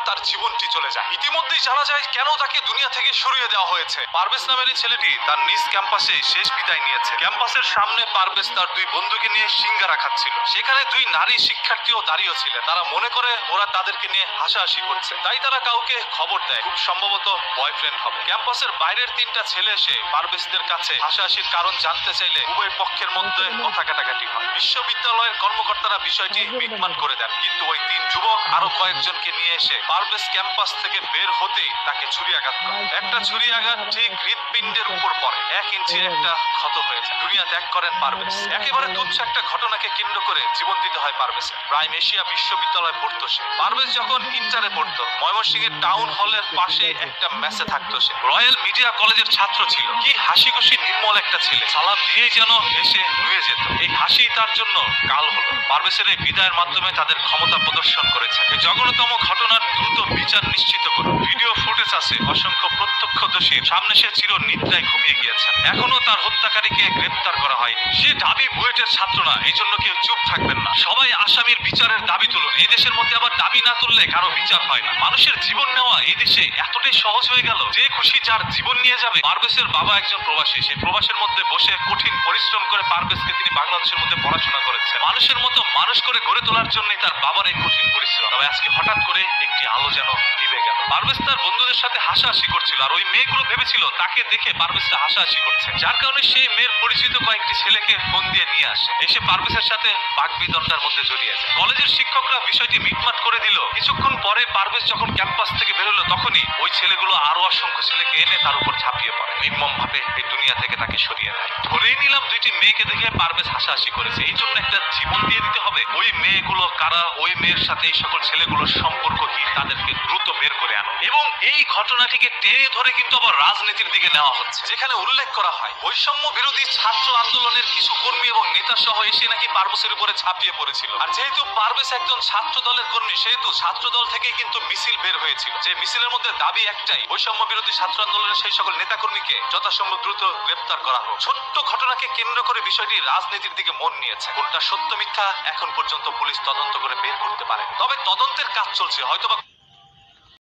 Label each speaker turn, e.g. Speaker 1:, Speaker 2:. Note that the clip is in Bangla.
Speaker 1: তার জীবনটি চলে যায়। ইতিমধ্যেই জানা যায় কেন তাকে দুনিয়া থেকে সরিয়ে দেওয়া হয়েছে। পারভেজ নামের এই ছেলেটি তার নিজ ক্যাম্পাসে শেষ বিদায় নিয়েছে। ক্যাম্পাসের সামনে পারভেজ তার দুই বন্ধুকে নিয়ে সিঙ্গারা খাচ্ছিল। সেখানে দুই নারী শিক্ষার্থীও দাঁড়িয়ে ছিলেন। তারা মনে করে ওরা তাদেরকে নিয়ে হাসাহাসি করছে, তাই তারা কাউকে খবর দেয় খুব সম্ভবত বয়ফ্রেন্ড হবে। ক্যাম্পাসের বাইরের তিনটা ছেলে এসে পারভেজদের কাছে হাসাহাসির কারণ জানতে চাইলে উভয় পক্ষের মধ্যে কথা কাটাকাটি হয়। বিশ্ববিদ্যালয়ের কর্মকর্তারা বিষয়টি মিটমাট করে দেন, কিন্তু ওই তিন যুবক আরো কয়েকজনকে নিয়ে এসে পারভেজ ক্যাম্পাস থেকে বের হতেই তাকে ছুরিয়াঘাত করে। একটা ছুরিয়াঘাত ঠিক হৃৎপিণ্ডের উপর পড়ে, 1 ইঞ্চি একটা ক্ষত হয়ে যায়। দুনিয়া ত্যাগ করেন পারভেজ। একেবারে তুচ্ছ একটা ঘটনাকে কেন্দ্র করে জীবন দিতে হয় পারভেজের। প্রাইম এশিয়া বিশ্ববিদ্যালয়ে পড়তো সে। পারভেজ যখন ইন্টারে পড়তো ময়মনসিংহের টাউন হলের পাশে একটা মেসে থাকতো সে। রয়্যাল মিডিয়া কলেজের ছাত্র ছিল। কি হাসি খুশি নির্মল একটা ছেলে, সালাম দিয়েই যেন এসে নুয়ে যেত। এই হাসি তার জন্য কাল হলো। পারভেজের এই বিদায়ের মাধ্যমে তাদের ক্ষমতা প্রদর্শন করেছে। এই জঘন্যতম ঘটনার দ্রুত বিচার নিশ্চিত করুন। ভিডিও ফুটেজ আছে, অসংখ্য প্রত্যক্ষদর্শীর সামনে সে চির নিদ্রায় ঘুমিয়ে গিয়েছে। এখনো তার হত্যাকারীকে গ্রেফতার করা হয়নি। সে ঢাবি বুয়েটের ছাত্র না, এই জন্য কেউ চুপ থাকবেন না। সবাই আসামির বিচারের দাবি তুলুন। এই দেশের মধ্যে আবার দাবি না তুললে কারো বিচার হয় না। মানুষের জীবন নেওয়া এই দেশে এতটাই সহজ হয়ে গেল, যে খুশি যার জীবন নিয়ে যাবে। পারভেজের বাবা একজন প্রবাসী। সেই প্রবাসের মধ্যে বসে কঠিন পরিশ্রম করে পারভেজকে তিনি বাংলাদেশের মধ্যে পড়াশোনা করেছে। মানুষের মতো মানুষ করে গড়ে তোলার জন্য তার বাবার এই কঠিন পরিশ্রম। তবে আজকে হঠাৎ করে একটি আলো যেন নিভে গেল। পারভেজ তার বন্ধুদের সাথে হাসাহাসি করছিল, আর ওই মেয়েগুলো ভেবেছিল তাকে দেখে পারভেজটা হাসাহাসি করছে, যার কারণে সেই মেয়ের পরিচিত কয়েকটি ছেলেকে ফোন দিয়ে নিয়ে আসে। এসে পারভেজের সাথে বাকবিতণ্ডার মধ্যে জড়িয়ে যায়। কলেজের শিক্ষকরা বিষয়টি মিটমাট করে দিল। কিছুক্ষণ পরে পারভেজ যখন ক্যাম্পাস থেকে বেরোলো, তখনই ওই ছেলেগুলো আরো অসংখ্য ছেলেকে এনে তার উপর ঝাঁপিয়ে পড়ে, নির্মম ভাবে এই দুনিয়া থেকে তাকে সরিয়ে দেয়। ধরেই নিলাম দুইটি মেয়েকে দেখে পারভেজ হাসাহাসি করেছে, এই জন্য একটা জীবন দিয়ে দিতে হবে। ওই মেয়েগুলো কারা, ওই মেয়ের সাথে এই সকল ছেলেগুলোর সম্পর্ক কি, তাদেরকে দ্রুত বের করে আনো। এবং এই ঘটনাটিকে টেনে ধরে কিন্তু আবার রাজনীতির দিকে নেওয়া হচ্ছে, যেখানে উল্লেখ করা হয় বৈষম্য বিরোধী ছাত্র আন্দোলনের কিছু কর্মী এবং নেতা সহ এসে নাকি পারভেজের উপরে ঝাঁপিয়ে পড়েছিল। আর যেহেতু পারভেজ একজন ছাত্র দলের কর্মী, সেহেতু ছাত্র দল থেকেই কিন্তু মিছিল বের হয়েছিল, যে মিছিলের মধ্যে দাবি একটাই, বৈষম্য বিরোধী ছাত্র আন্দোলনের সেই সকল নেতাকর্মীকে যথাসম্ভব দ্রুত গ্রেপ্তার করা হোক। ছোট্ট ঘটনাকে কেন্দ্র করে বিষয়টি রাজনীতির দিকে মন নিয়েছে। কোনটা সত্য মিথ্যা এখন পর্যন্ত পুলিশ তদন্ত করে বের করতে পারে, তবে তদন্তের কাজ চলছে। হয়তোবা